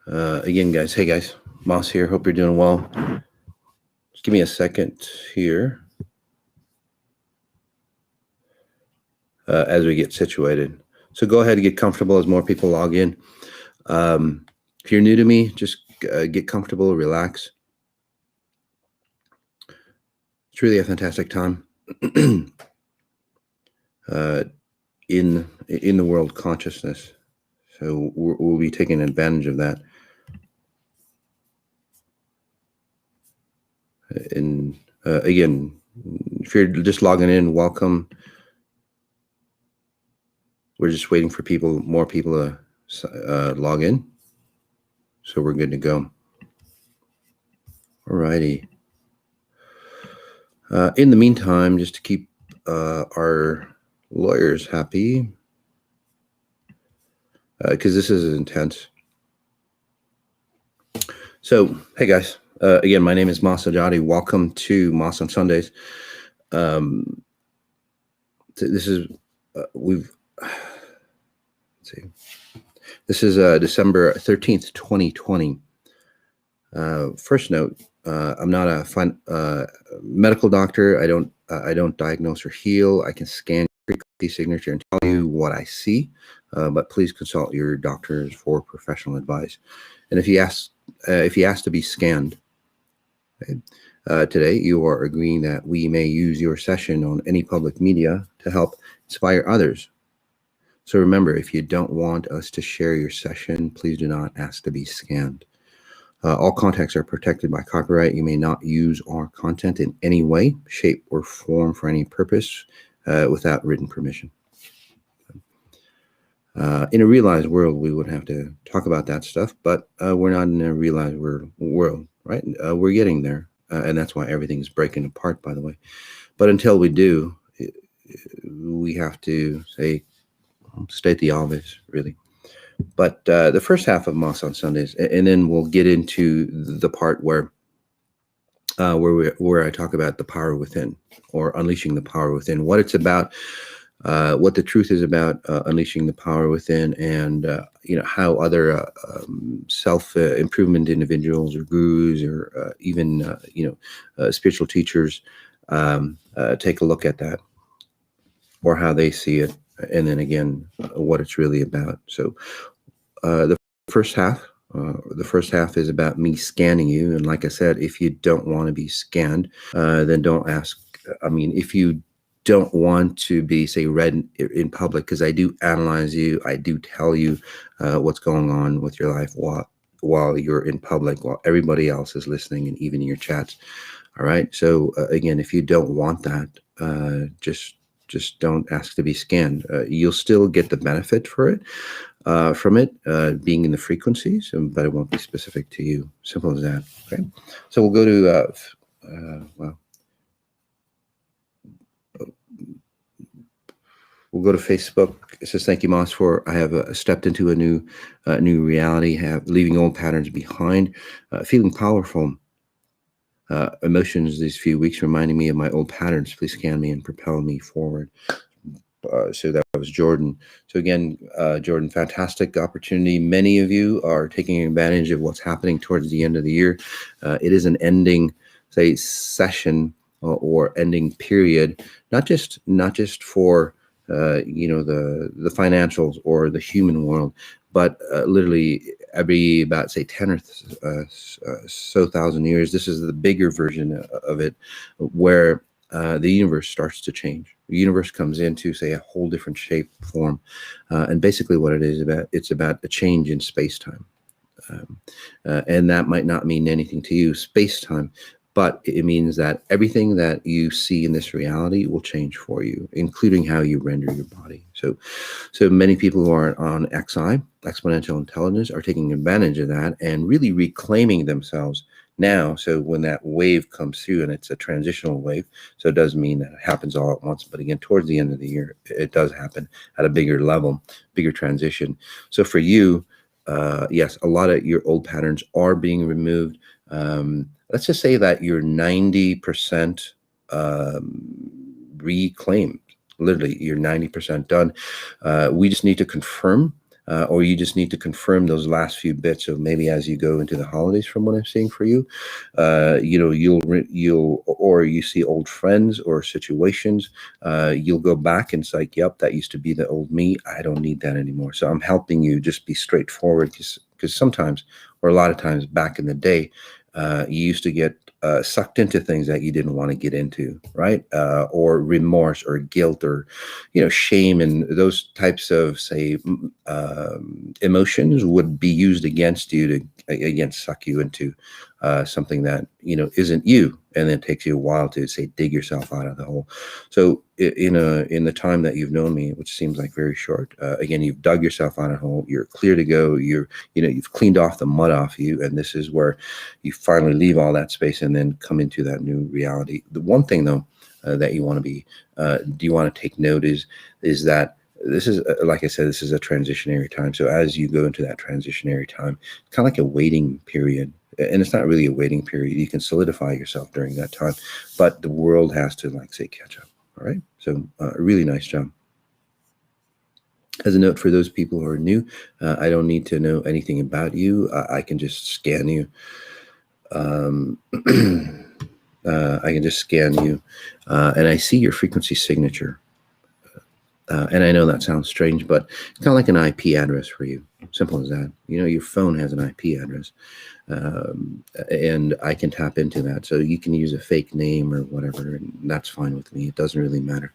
Again, guys. Hey, guys. Moss here. Hope you're doing well. Just give me a second here as we get situated. So go ahead and get comfortable as more people log in. If you're new to me, just get comfortable, relax. It's really a fantastic time in the world consciousness. So we'll be taking advantage of that. And again, if you're just logging in, welcome. We're just waiting for more people to log in. So we're good to go. All righty. In the meantime, just to keep our lawyers happy, because this is intense. So, hey guys. Again, my name is Masati. Welcome to Moss on Sundays. This is let's see. This is December 13th, 2020. First note: I'm not a medical doctor. I don't diagnose or heal. I can scan your frequency signature and tell you what I see, but please consult your doctors for professional advice. And if you ask to be scanned. Today, you are agreeing that we may use your session on any public media to help inspire others. So remember, if you don't want us to share your session, please do not ask to be scanned. All contacts are protected by copyright. You may not use our content in any way, shape, or form for any purpose without written permission. In a realized world, we would have to talk about that stuff, but we're not in a realized world. Right? We're getting there, and that's why everything's breaking apart, by the way. But until we do, we have to state the obvious, really. But the first half of Moss on Sundays, and then we'll get into the part where I talk about the power within, or unleashing the power within, what it's about. What the truth is about unleashing the power within, and how other self-improvement individuals or gurus or even spiritual teachers take a look at that, or how they see it, and then again what it's really about. So the first half is about me scanning you, and like I said, if you don't want to be scanned, then don't ask. I mean, if you don't want to be, say, read in public, because I do analyze you, I do tell you what's going on with your life while you're in public, while everybody else is listening, and even in your chats. All right. So again, if you don't want that, just don't ask to be scanned. You'll still get the benefit from it being in the frequencies, but it won't be specific to you. Simple as that. Okay. So we'll go to We'll go to Facebook. It says, "Thank you, Moss, I have stepped into a new reality, leaving old patterns behind, feeling powerful. Emotions these few weeks reminding me of my old patterns. Please scan me and propel me forward." So that was Jordan. So again, Jordan, fantastic opportunity. Many of you are taking advantage of what's happening towards the end of the year. It is an ending, say, session or ending period, not just for the financials or the human world, but literally every about, say, 10 or so thousand years, this is the bigger version of it, where the universe starts to change. The universe comes into, say, a whole different shape, form, and basically what it is about, it's about a change in space-time. And that might not mean anything to you, space-time, but it means that everything that you see in this reality will change for you, including how you render your body. So many people who are on XI, Exponential Intelligence, are taking advantage of that and really reclaiming themselves now. So when that wave comes through, and it's a transitional wave, so it doesn't mean that it happens all at once, but again, towards the end of the year, it does happen at a bigger level, bigger transition. So for you, yes, a lot of your old patterns are being removed. Let's just say that you're 90% reclaimed. Literally, you're 90% done. We just need to confirm or you just need to confirm those last few bits. So maybe as you go into the holidays, from what I'm seeing for you, you'll or you see old friends or situations, you'll go back and it's like, yep, that used to be the old me. I don't need that anymore. So I'm helping you just be straightforward, because sometimes, or a lot of times back in the day, you used to get sucked into things that you didn't want to get into, right? Or remorse or guilt or, shame, and those types of, say, emotions would be used against you to, again, suck you into something that, isn't you. And then it takes you a while to, say, dig yourself out of the hole. So in the time that you've known me, which seems like very short, again, you've dug yourself out of the hole. You're clear to go. You've cleaned off the mud off you, and this is where you finally leave all that space and then come into that new reality. The one thing, though, that you want to be, do you want to take note is that this is, like I said, this is a transitionary time. So as you go into that transitionary time, kind of like a waiting period. And it's not really a waiting period. You can solidify yourself during that time, but the world has to, like, say, catch up. All right. So really nice job. As a note for those people who are new, I don't need to know anything about you. I can just scan you. I can just scan you, and I see your frequency signature. And I know that sounds strange, but it's kind of like an IP address for you. Simple as that. Your phone has an IP address, and I can tap into that. So you can use a fake name or whatever, and that's fine with me. It doesn't really matter.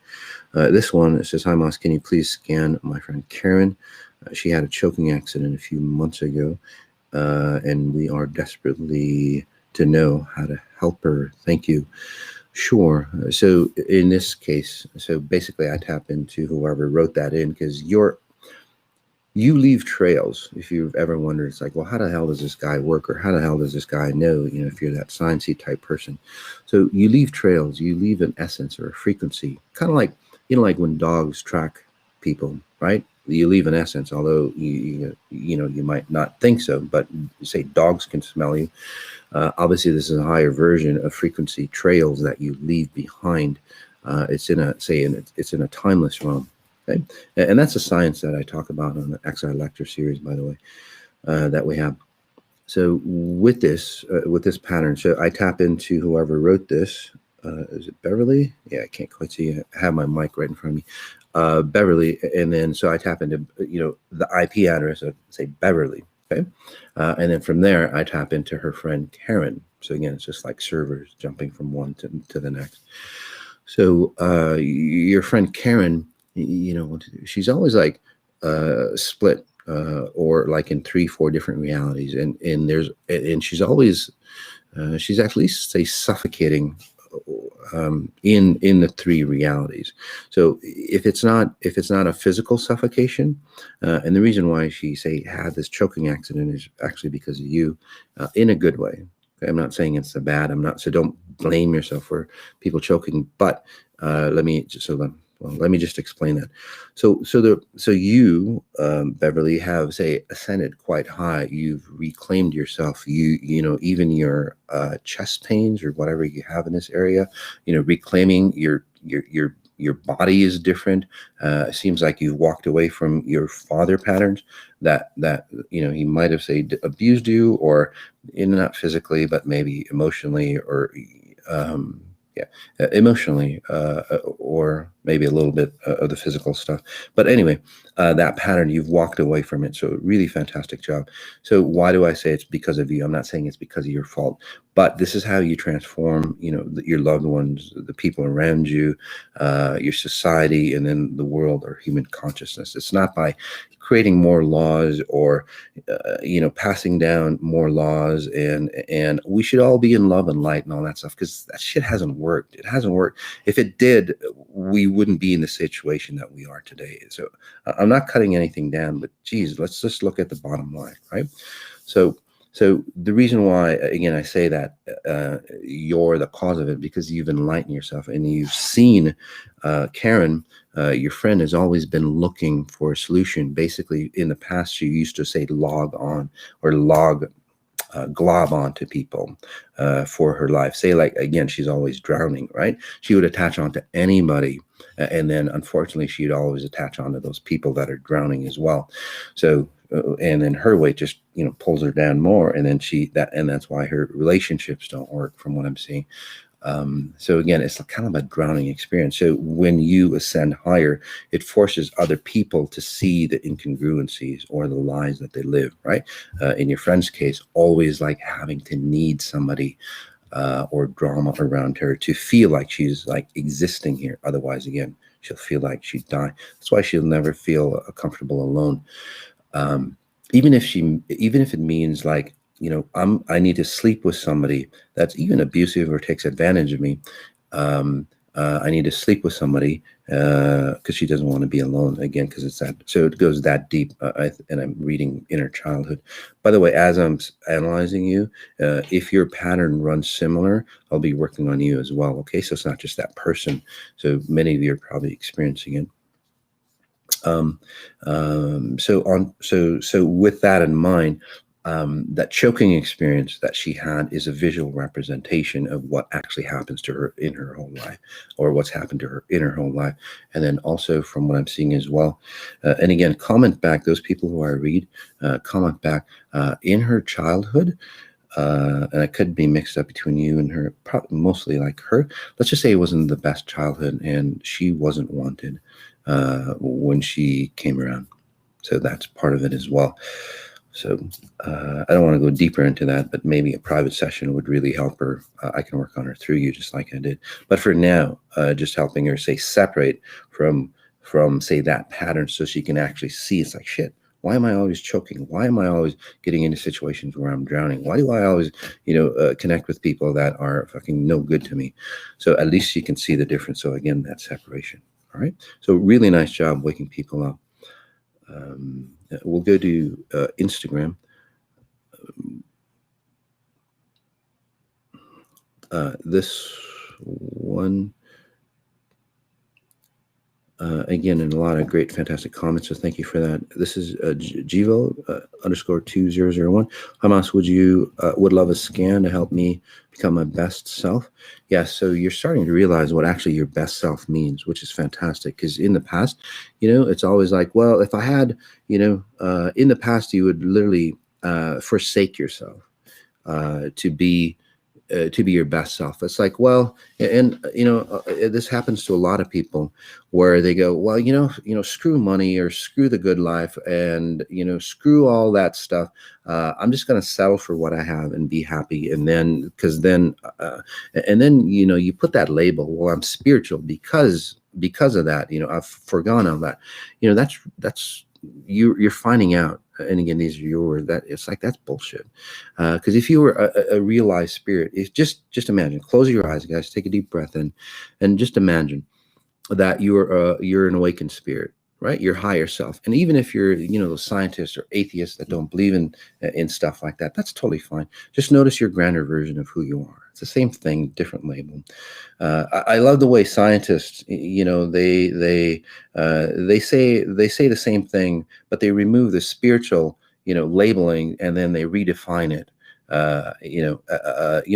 This one, it says, "Hi, Moss. Can you please scan my friend Karen? She had a choking accident a few months ago, and we are desperately to know how to help her. Thank you." Sure. So in this case, so basically I tap into whoever wrote that in, because you leave trails. If you've ever wondered, it's like, well, how the hell does this guy work? Or how the hell does this guy know, if you're that sciencey type person. So you leave trails, you leave an essence or a frequency, kind of like, like when dogs track people, right? You leave an essence, although you might not think so, but say dogs can smell you. Obviously, this is a higher version of frequency trails that you leave behind. It's in a timeless realm. Okay? And that's a science that I talk about on the XI lecture series, by the way, that we have. So with this pattern, so I tap into whoever wrote this. Is it Beverly? Yeah, I can't quite see. I have my mic right in front of me. Beverly, and then so I tap into the IP address of, say, Beverly. Okay, and then from there I tap into her friend Karen. So again, it's just like servers jumping from one to the next. So your friend Karen, she's always like split or like in 3-4 different realities, and she's always she's at least, say, suffocating in the 3 realities. So if it's not a physical suffocation, and the reason why she, say, had this choking accident is actually because of you, in a good way. Okay? I'm not saying it's a bad. So don't blame yourself for people choking. But let me just explain that. So you, Beverly, have, say, ascended quite high. You've reclaimed yourself. Even your chest pains or whatever you have in this area, reclaiming your body is different. It seems like you've walked away from your father patterns that he might have, say, abused you, or not physically, but maybe emotionally, or emotionally, or maybe a little bit of the physical stuff. But anyway, that pattern, you've walked away from it. So really fantastic job. So why do I say it's because of you? I'm not saying it's because of your fault, but this is how you transform, your loved ones, the people around you, your society, and then the world or human consciousness. It's not by creating more laws or passing down more laws, and we should all be in love and light and all that stuff, because that shit hasn't worked. It hasn't worked. If it did, we wouldn't be in the situation that we are today. So I'm not cutting anything down, but geez, let's just look at the bottom line, right? So the reason why, again, I say that you're the cause of it, because you've enlightened yourself and you've seen Karen, your friend, has always been looking for a solution. Basically, in the past, you used to, say, log on or log glob onto people for her life. Say, like, again, she's always drowning, right? She would attach onto anybody, and then unfortunately she'd always attach onto those people that are drowning as well. So and then her weight just pulls her down more, and then that's why her relationships don't work, from what I'm seeing. So again, it's kind of a drowning experience. So when you ascend higher, it forces other people to see the incongruencies or the lies that they live, right? In your friend's case, always like having to need somebody or drama around her to feel like she's like existing here. Otherwise, again, she'll feel like she'd die. That's why she'll never feel comfortable alone. Even if it means like, I need to sleep with somebody that's even abusive or takes advantage of me. I need to sleep with somebody because she doesn't want to be alone, again, because it's that. So it goes that deep. And I'm reading inner childhood. By the way, as I'm analyzing you, if your pattern runs similar, I'll be working on you as well. Okay, so it's not just that person. So many of you are probably experiencing it. So with that in mind, that choking experience that she had is a visual representation of what actually happens to her in her whole life, or what's happened to her in her whole life. And then also from what I'm seeing as well, and again, comment back, those people who I read, comment back in her childhood. And it could be mixed up between you and her, mostly like her. Let's just say it wasn't the best childhood and she wasn't wanted when she came around. So that's part of it as well. So I don't want to go deeper into that, but maybe a private session would really help her. I can work on her through you just like I did. But for now, just helping her, say, separate from say, that pattern so she can actually see it's like, shit, why am I always choking? Why am I always getting into situations where I'm drowning? Why do I always, connect with people that are fucking no good to me? So at least you can see the difference. So again, that separation. All right. So really nice job waking people up. We'll go to Instagram. This one, again, and a lot of great, fantastic comments. So thank you for that. This is Jivo _2001. Hamas, would love a scan to help me become my best self. Yeah, so you're starting to realize what actually your best self means, which is fantastic. Because in the past, it's always like, well, if I had, in the past, you would literally forsake yourself to be your best self. It's like, well, and this happens to a lot of people where they go, well, screw money or screw the good life and screw all that stuff. I'm just going to settle for what I have and be happy. And then you put that label, well, I'm spiritual because of that. I've forgone all that. That's you're finding out. And again, these are your words, that it's like, that's bullshit. Because if you were a realized spirit, it's just imagine, close your eyes, guys, take a deep breath in, and just imagine that you're an awakened spirit, right? Your higher self. And even if you're, those scientists or atheists that don't believe in stuff like that, that's totally fine. Just notice your grander version of who you are. It's the same thing, different label. I love the way scientists, they say the same thing, but they remove the spiritual, labeling, and then they redefine it.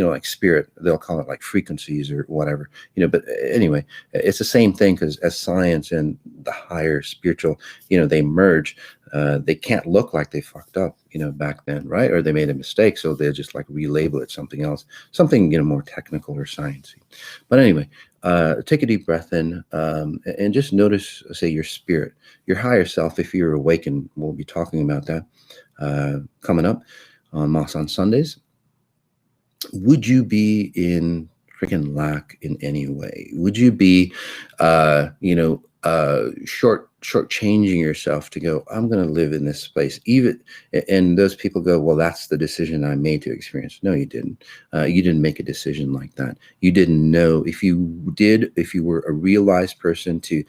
Like spirit, they'll call it like frequencies or whatever, but anyway, it's the same thing, because as science and the higher spiritual, they merge, they can't look like they fucked up, back then, right? Or they made a mistake, so they'll just like relabel it something else, something, more technical or sciencey. But anyway, take a deep breath in, and just notice, say, your spirit, your higher self. If you're awakened, we'll be talking about that coming up on Moss on Sundays. Would you be in freaking lack in any way? Would you be, shortchanging yourself to go, I'm going to live in this space? Even, and those people go, well, that's the decision I made to experience. No, you didn't. You didn't make a decision like that. You didn't know. If you were a realized person to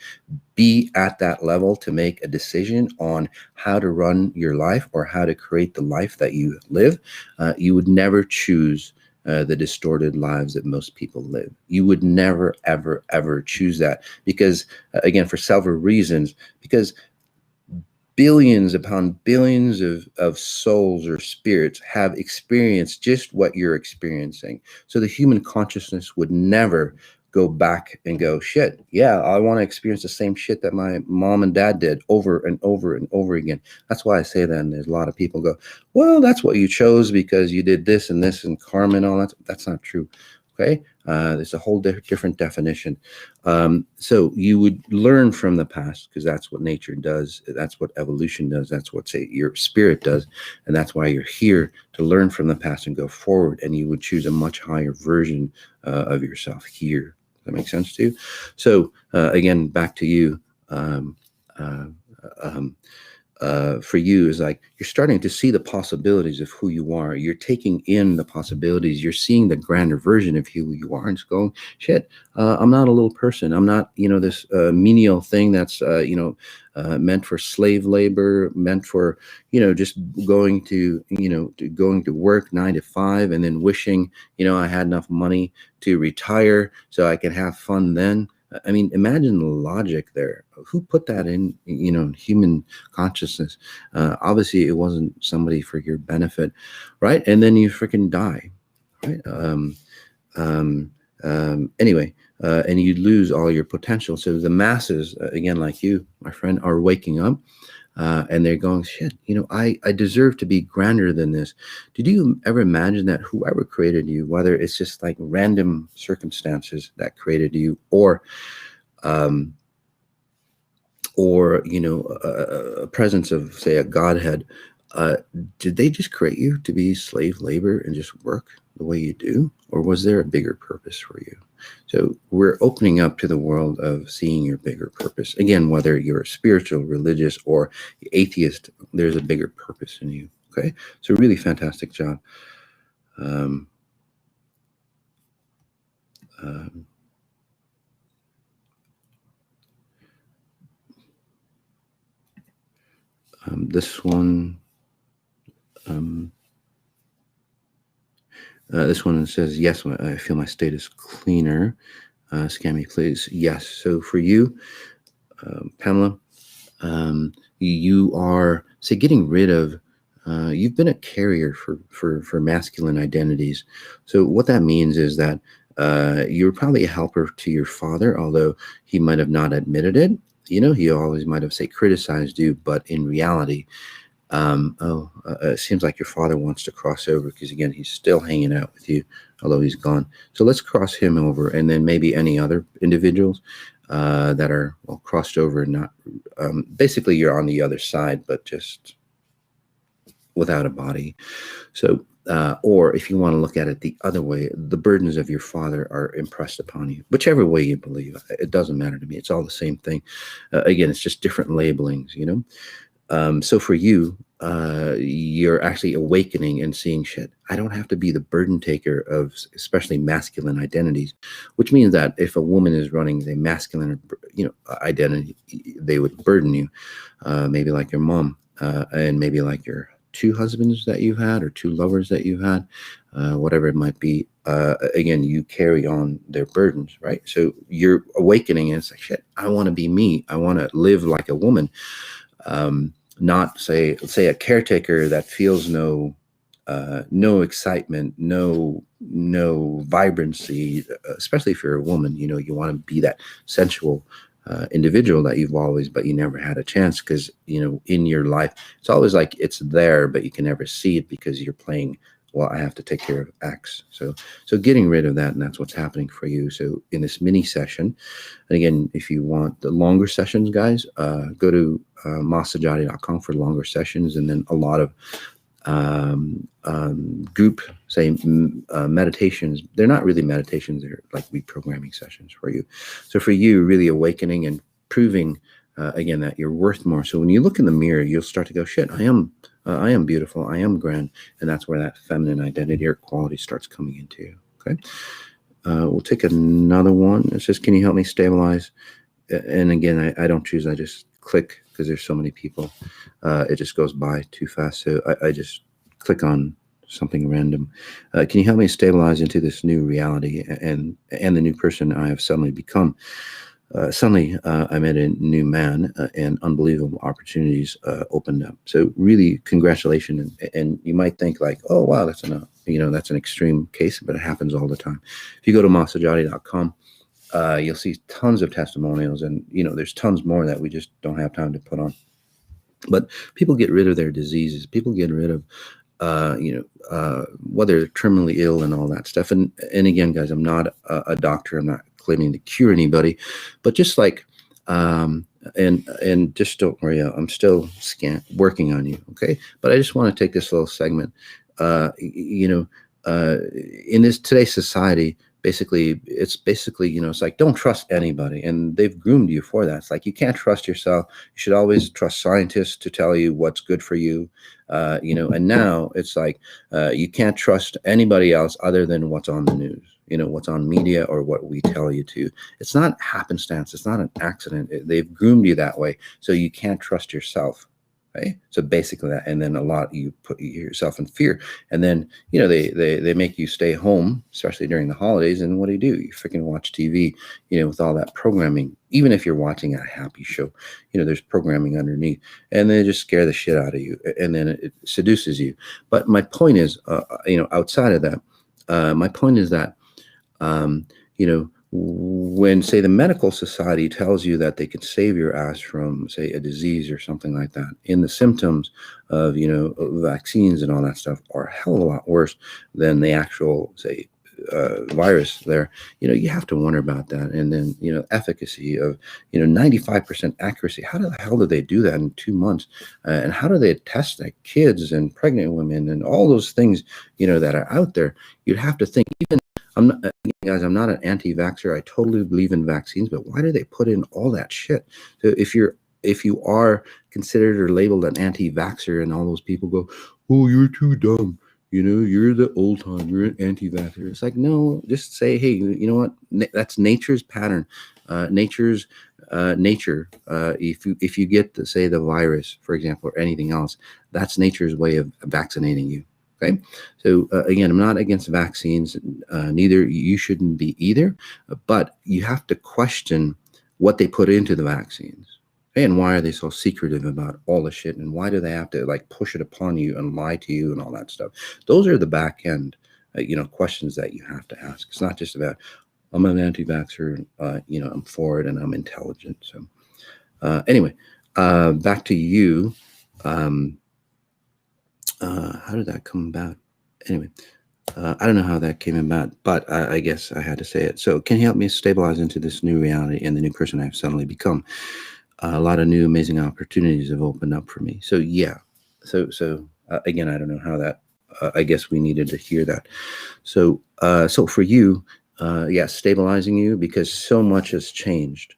be at that level to make a decision on how to run your life or how to create the life that you live, you would never choose the distorted lives that most people live. You would never, ever, ever choose that, because again, for several reasons, because billions upon billions of souls or spirits have experienced just what you're experiencing. So the human consciousness would never go back and go, shit, yeah, I want to experience the same shit that my mom and dad did over and over and over again. That's why I say that. And there's a lot of people go, well, that's what you chose because you did this and this and karma and all that. That's not true. Okay. There's a whole different definition. So you would learn from the past because that's what nature does. That's what evolution does. That's what, say, your spirit does. And that's why you're here, to learn from the past and go forward. And you would choose a much higher version of yourself here. Does that make sense to you? So again, back to you. Um, uh, um, for you is like you're starting to see the possibilities of who you are. You're taking in the possibilities. You're seeing the grander version of who you are, and it's going, shit, I'm not a little person. I'm not, this menial thing that's, meant for slave labor, meant for, just going to, going to work 9 to 5 and then wishing, I had enough money to retire so I can have fun then. I mean, imagine the logic there. Who put that in, human consciousness? Obviously, it wasn't somebody for your benefit, right? And then you freaking die, right? Anyway, and you lose all your potential. So the masses, again, like you, my friend, are waking up. And they're going, shit, I deserve to be grander than this. Did you ever imagine that whoever created you, whether it's just like random circumstances that created you, or a presence of, say, a godhead, did they just create you to be slave labor and just work the way you do? Or was there a bigger purpose for you? So we're opening up to the world of seeing your bigger purpose. Again, whether you're spiritual, religious, or atheist, there's a bigger purpose in you. Okay, so really fantastic job. This one. This one says, yes, I feel my state is cleaner. Scan me, please. Yes. So for you, Pamela, you are, say, getting rid of, you've been a carrier for masculine identities. So what that means is that you're probably a helper to your father, although he might have not admitted it. He always might have, say, criticized you, but in reality, it seems like your father wants to cross over because, again, he's still hanging out with you, although he's gone. So let's cross him over, and then maybe any other individuals that are, well, crossed over and not, basically you're on the other side, but just without a body. So, or if you want to look at it the other way, the burdens of your father are impressed upon you. Whichever way you believe, it doesn't matter to me. It's all the same thing. Again, it's just different labelings, So for you, you're actually awakening and seeing, shit, I don't have to be the burden taker of especially masculine identities, which means that if a woman is running a masculine, identity, they would burden you, maybe like your mom, and maybe like your 2 husbands that you've had or 2 lovers that you've had, whatever it might be. Again, you carry on their burdens, right? So you're awakening and it's like, shit, I want to be me. I want to live like a woman. Not say a caretaker that feels no excitement, no vibrancy, especially if you're a woman. You want to be that sensual individual that you've always, but you never had a chance because, in your life, it's always like it's there, but you can never see it because you're playing, well, I have to take care of X. So getting rid of that, and that's what's happening for you. So in this mini session, and again, if you want the longer sessions, guys, go to masajati.com for longer sessions, and then a lot of group, say, meditations. They're not really meditations, they're like reprogramming sessions for you. So for you, really awakening and proving again that you're worth more. So when you look in the mirror, you'll start to go, shit, I am beautiful, I am grand. And that's where that feminine identity or quality starts coming into you. Okay, we'll take another one. It says, can you help me stabilize? And again, I don't choose, I just click because there's so many people. It just goes by too fast. So I just click on something random. Can you help me stabilize into this new reality and the new person I have suddenly become? suddenly I met a new man, and unbelievable opportunities opened up. So really, congratulations. And you might think like, oh wow, that's that's an extreme case, but it happens all the time. If you go to masajati.com, you'll see tons of testimonials, and there's tons more that we just don't have time to put on. But people get rid of their diseases. People get rid of whether they're terminally ill and all that stuff. And again, guys, I'm not a doctor. I'm not claiming to cure anybody, but just like, and just don't worry, I'm still working on you. Okay. But I just want to take this little segment, in this today's society. Basically, it's like, don't trust anybody, and they've groomed you for that. It's like, you can't trust yourself. You should always trust scientists to tell you what's good for you. And now it's like, you can't trust anybody else other than what's on the news, what's on media or what we tell you to. It's not happenstance. It's not an accident. They've groomed you that way. So you can't trust yourself. Right. So basically that, and then a lot, you put yourself in fear, and then, they make you stay home, especially during the holidays. And what do? You freaking watch TV, with all that programming. Even if you're watching a happy show, there's programming underneath, and they just scare the shit out of you, and then it seduces you. But my point is, outside of that, my point is that, when, say, the medical society tells you that they can save your ass from, say, a disease or something like that, in the symptoms of, vaccines and all that stuff are a hell of a lot worse than the actual, say, virus there, you have to wonder about that. And then, efficacy of, 95% accuracy. How the hell do they do that in 2 months? And how do they test that kids and pregnant women and all those things, that are out there? You'd have to think, even, I'm not, guys, I'm not an anti-vaxxer. I totally believe in vaccines, but why do they put in all that shit? So if you are considered or labeled an anti-vaxxer, and all those people go, oh, you're too dumb. You're the old time. You're an anti-vaxxer. It's like, no, just say, hey, you know what? That's nature's pattern. Nature's nature. If you get to, say, the virus, for example, or anything else, that's nature's way of vaccinating you. Okay. So again, I'm not against vaccines. Neither you shouldn't be either. But you have to question what they put into the vaccines. And why are they so secretive about all the shit? And why do they have to like push it upon you and lie to you and all that stuff? Those are the back end, questions that you have to ask. It's not just about, I'm an anti-vaxxer, I'm for it and I'm intelligent. So anyway, back to you. How did that come about? Anyway, I don't know how that came about, but I guess I had to say it. So can you help me stabilize into this new reality and the new person I've suddenly become? A lot of new amazing opportunities have opened up for me. So yeah. So again, I don't know how that, I guess we needed to hear that. So for you, stabilizing you, because so much has changed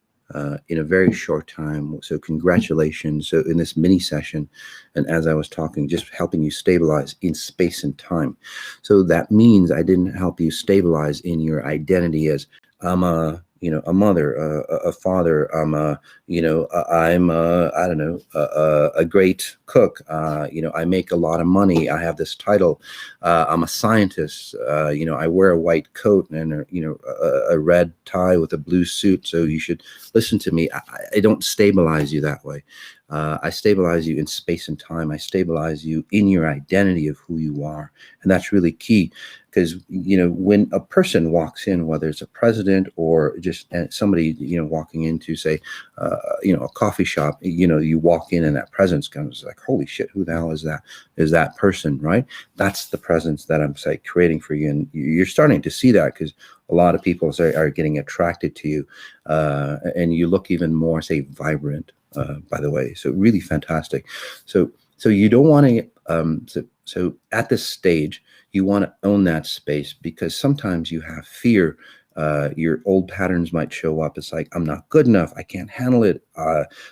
in a very short time. So congratulations. So in this mini session, and as I was talking, just helping you stabilize in space and time. So that means I didn't help you stabilize in your identity as, I'm a mother, a father. I'm a great cook. I make a lot of money. I have this title. I'm a scientist. I wear a white coat and a red tie with a blue suit. So you should listen to me. I don't stabilize you that way. I stabilize you in space and time. I stabilize you in your identity of who you are. And that's really key. Because, when a person walks in, whether it's a president or just somebody, walking into, say, a coffee shop, you walk in and that presence comes, like, holy shit, who the hell is that? Is that person, right? That's the presence that I'm, say, creating for you. And you're starting to see that because a lot of people are getting attracted to you. And you look even more, say, vibrant, by the way. So really fantastic. So you don't want to, so at this stage, you want to own that space, because sometimes you have fear. Your old patterns might show up. It's like, I'm not good enough. I can't handle it.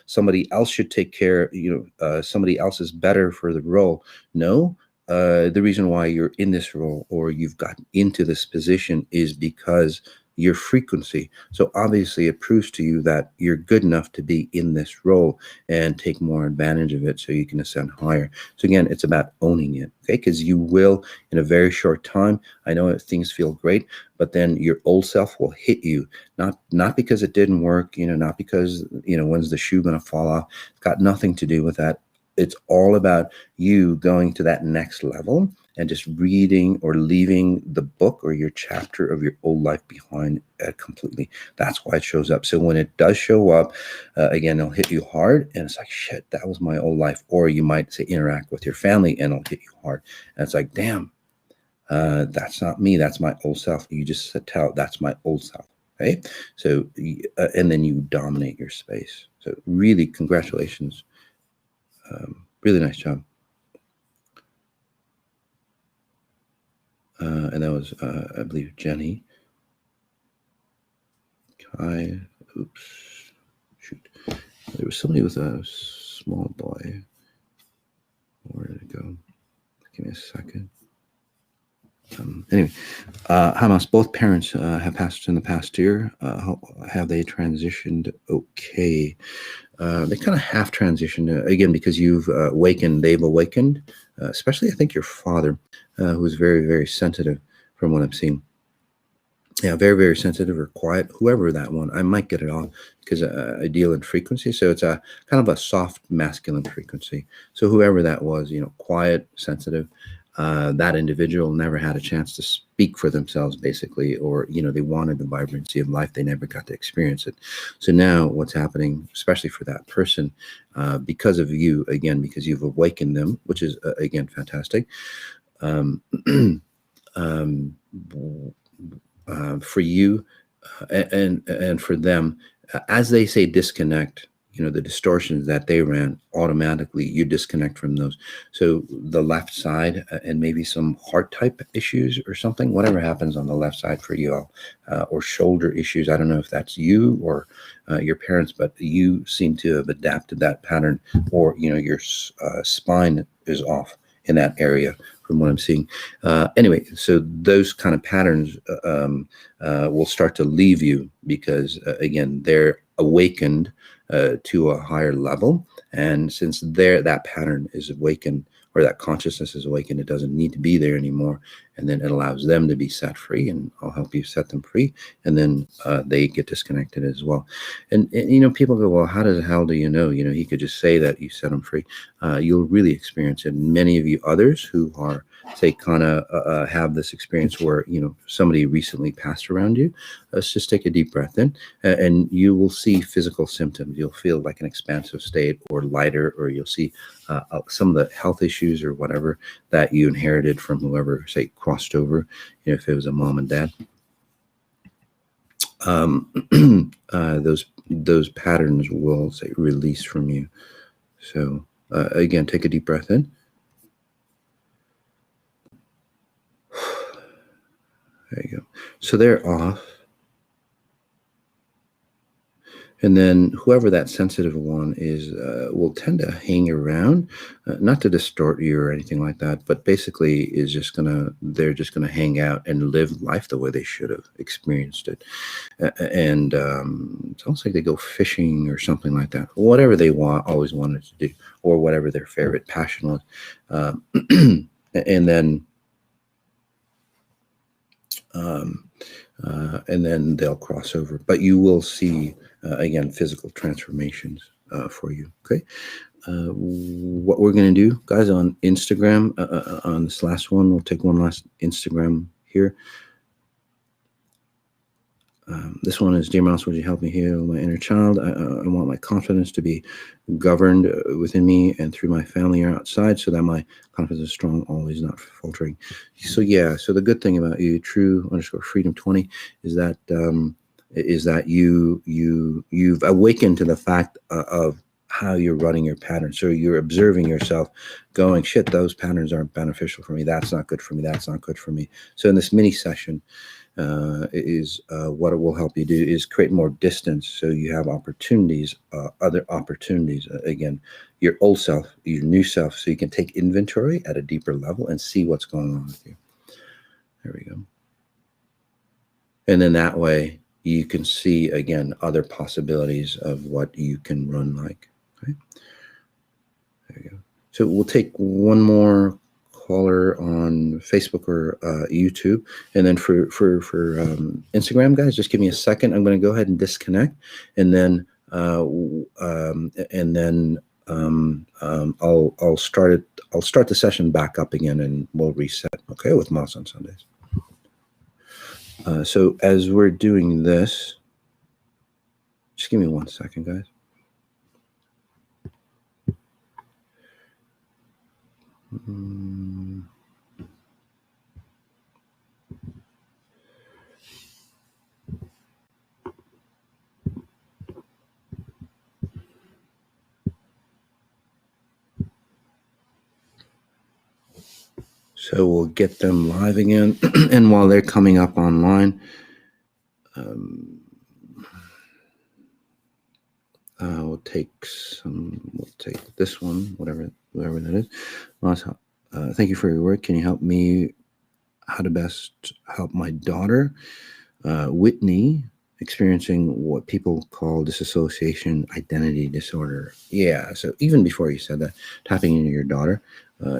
Somebody else should take care. Somebody else is better for the role. No, the reason why you're in this role or you've gotten into this position is because your frequency. So obviously it proves to you that you're good enough to be in this role and take more advantage of it so you can ascend higher. So again, it's about owning it, okay? Because you will, in a very short time, I know things feel great, but then your old self will hit you, not because it didn't work, not because, when's the shoe going to fall off? It's got nothing to do with that. It's all about you going to that next level and just reading or leaving the book or your chapter of your old life behind completely. That's why it shows up. So when it does show up, again, it'll hit you hard, and it's like, shit, that was my old life. Or you might say interact with your family, and it'll hit you hard, and it's like, damn, that's not me. That's my old self. You just tell that's my old self. Okay, so and then you dominate your space. So really, congratulations. Really nice job. And that was, I believe, Jenny. Kai. Oops. Shoot. There was somebody with a small boy. Where did it go? Give me a second. Anyway, Hamas, both parents have passed in the past year. Have they transitioned okay? They kind of half transitioned, again, because you've awakened, they've awakened, especially, I think, your father, who was very, very sensitive from what I've seen. Yeah, very, very sensitive or quiet, whoever that one. I might get it off because I deal in frequency. So it's a kind of a soft masculine frequency. So whoever that was, quiet, sensitive, that individual never had a chance to speak for themselves, basically, or, they wanted the vibrancy of life. They never got to experience it. So now what's happening, especially for that person, because of you, again, because you've awakened them, which is, again, fantastic. For you and for them, as they say disconnect, the distortions that they ran, automatically you disconnect from those. So the left side, and maybe some heart type issues or something, whatever happens on the left side for you all, or shoulder issues. I don't know if that's you or your parents, but you seem to have adapted that pattern, or your spine is off in that area from what I'm seeing. Anyway, so those kind of patterns will start to leave you because, again, they're awakened to a higher level. And since that pattern is awakened, or that consciousness is awakened, it doesn't need to be there anymore. And then it allows them to be set free, and I'll help you set them free. And then they get disconnected as well. And people go, well, how the hell do you know? He could just say that you set them free. You'll really experience it. And many of you others who are, say, kind of have this experience where, somebody recently passed around you, let's just take a deep breath in, and you will see physical symptoms. You'll feel like an expansive state, or lighter, or you'll see some of the health issues or whatever that you inherited from whoever, say, crossed over, if it was a mom and dad. Those patterns will, say, release from you. So again, take a deep breath in. There you go. So they're off. And then whoever that sensitive one is will tend to hang around, not to distort you or anything like that, but basically is just they're just gonna hang out and live life the way they should have experienced it. And it's almost like they go fishing or something like that, whatever they always wanted to do, or whatever their favorite passion was. And then they'll cross over, but you will see again physical transformations for you. Okay, what we're going to do, guys, on Instagram, on this last one, we'll take one last Instagram here. This one is, dear Mouse, would you help me heal my inner child? I want my confidence to be governed within me and through my family or outside, so that my confidence is strong, always, not faltering. So yeah, so the good thing about you, True_Freedom20, is that you've awakened to the fact of how you're running your pattern. So you're observing yourself going, shit, those patterns aren't beneficial for me. That's not good for me. That's not good for me. So in this mini session, what it will help you do is create more distance, so you have opportunities, other opportunities, again, your old self, your new self, so you can take inventory at a deeper level and see what's going on with you. There we go. And then that way you can see, again, other possibilities of what you can run like. Okay. There you go. So we'll take one more caller on Facebook or YouTube, and then for Instagram, guys, just give me a second. I'm going to go ahead and disconnect, and then I'll start it. I'll start the session back up again, and we'll reset. Okay, with Moss on Sundays. So as we're doing this, just give me 1 second, guys. So we'll get them live again, and while they're coming up online, we'll take this one, whatever that is. Thank you for your work. Can you help me how to best help my daughter, Whitney, experiencing what people call dissociation identity disorder? Yeah, so even before you said that, tapping into your daughter,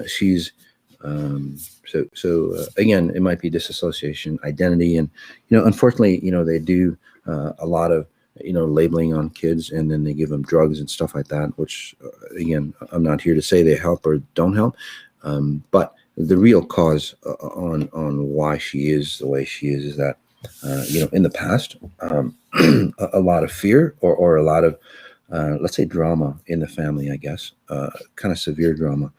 she's again, it might be disassociation identity, and unfortunately, they do a lot of labeling on kids, and then they give them drugs and stuff like that, which again, I'm not here to say they help or don't help, but the real cause on why she is the way she is that in the past, a lot of fear or a lot of let's say drama in the family, I guess, kind of severe drama.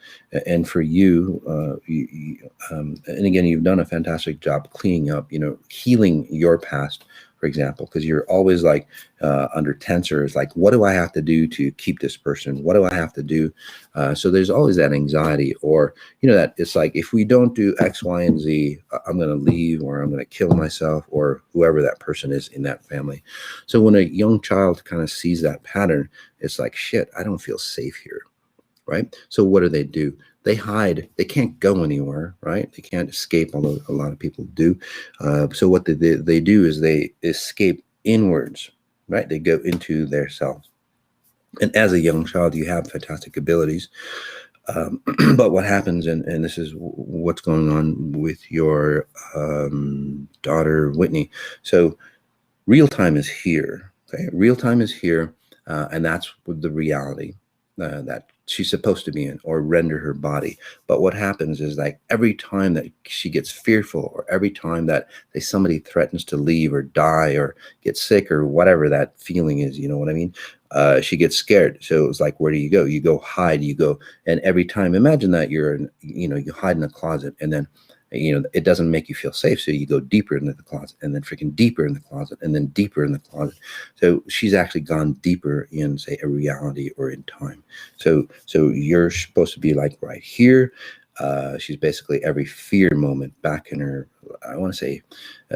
And for you, and again, you've done a fantastic job cleaning up, healing your past, for example, because you're always like under tensors, like, what do I have to do to keep this person? What do I have to do? So there's always that anxiety, or, that it's like, if we don't do X, Y, and Z, I'm going to leave, or I'm going to kill myself, or whoever that person is in that family. So when a young child kind of sees that pattern, it's like, shit, I don't feel safe here. Right? So what do? They hide. They can't go anywhere, right? They can't escape, although a lot of people do. So what they do is they escape inwards, right? They go into their selves. And as a young child, you have fantastic abilities. But what happens, and this is what's going on with your daughter, Whitney. So real time is here. Okay? Real time is here. And that's the reality that she's supposed to be in, or render her body. But what happens is, like, every time that she gets fearful, or every time that somebody threatens to leave or die or get sick or whatever that feeling is, you know what I mean? She gets scared. So it's like, where do? You go hide, and every time, imagine that you hide in a closet, and then it doesn't make you feel safe. So you go deeper into the closet, and then freaking deeper in the closet, and then deeper in the closet. So she's actually gone deeper in, say, a reality or in time. So you're supposed to be like right here. She's basically every fear moment back in her, I want to say,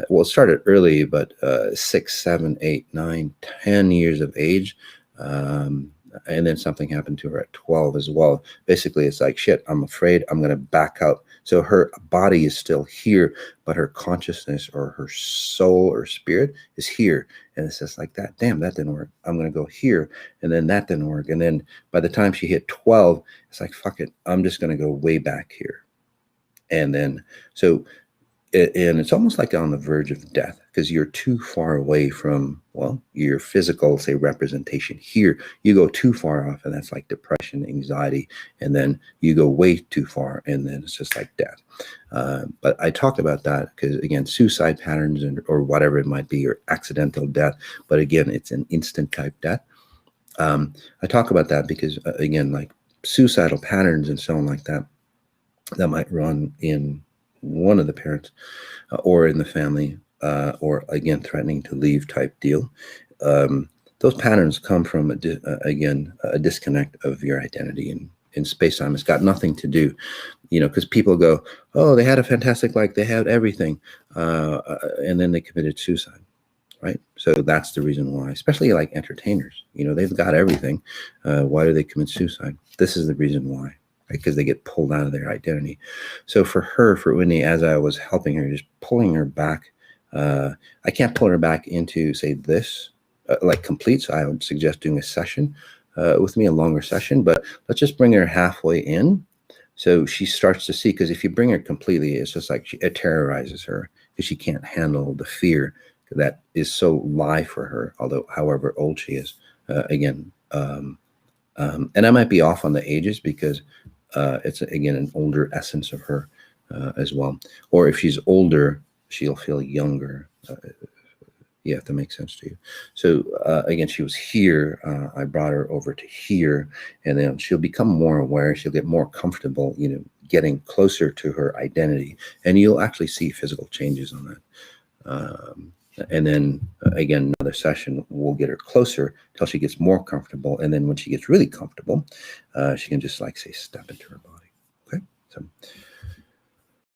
well, it started early, but 6, 7, 8, 9, 10 years of age. And then something happened to her at 12 as well. Basically, it's like, shit, I'm afraid, I'm going to back out. So her body is still here, but her consciousness or her soul or spirit is here. And it's just like that. Damn, that didn't work. I'm going to go here. And then that didn't work. And then by the time she hit 12, it's like, fuck it, I'm just going to go way back here. And then, and it's almost like on the verge of death, because you're too far away from, well, your physical, say, representation here. You go too far off, and that's like depression, anxiety, and then you go way too far, and then it's just like death. But I talked about that because, again, suicide patterns or whatever it might be, or accidental death, but again, it's an instant type death. I talk about that because, again, like suicidal patterns and so on like that might run in one of the parents or in the family, or again, threatening to leave type deal. Those patterns come from, a disconnect of your identity in space-time. It's got nothing to do, because people go, oh, they had a fantastic life, they had everything, and then they committed suicide, right? So that's the reason why, especially like entertainers, they've got everything. Why do they commit suicide? This is the reason why. Right? Because they get pulled out of their identity. So for Whitney, as I was helping her, just pulling her back I can't pull her back into, say, this, like complete. So I would suggest doing a session with me, a longer session, but let's just bring her halfway in. So she starts to see, because if you bring her completely, it's just like it terrorizes her because she can't handle the fear that is so live for her, although however old she is. Again, and I might be off on the ages because it's, again, an older essence of her as well. Or if she's older, she'll feel younger. Yeah, if that makes sense to you. So again, she was here. I brought her over to here, and then she'll become more aware. She'll get more comfortable, getting closer to her identity, and you'll actually see physical changes on that. And then again, another session, we'll get her closer till she gets more comfortable. And then when she gets really comfortable, she can just, like, say, step into her body. Okay. So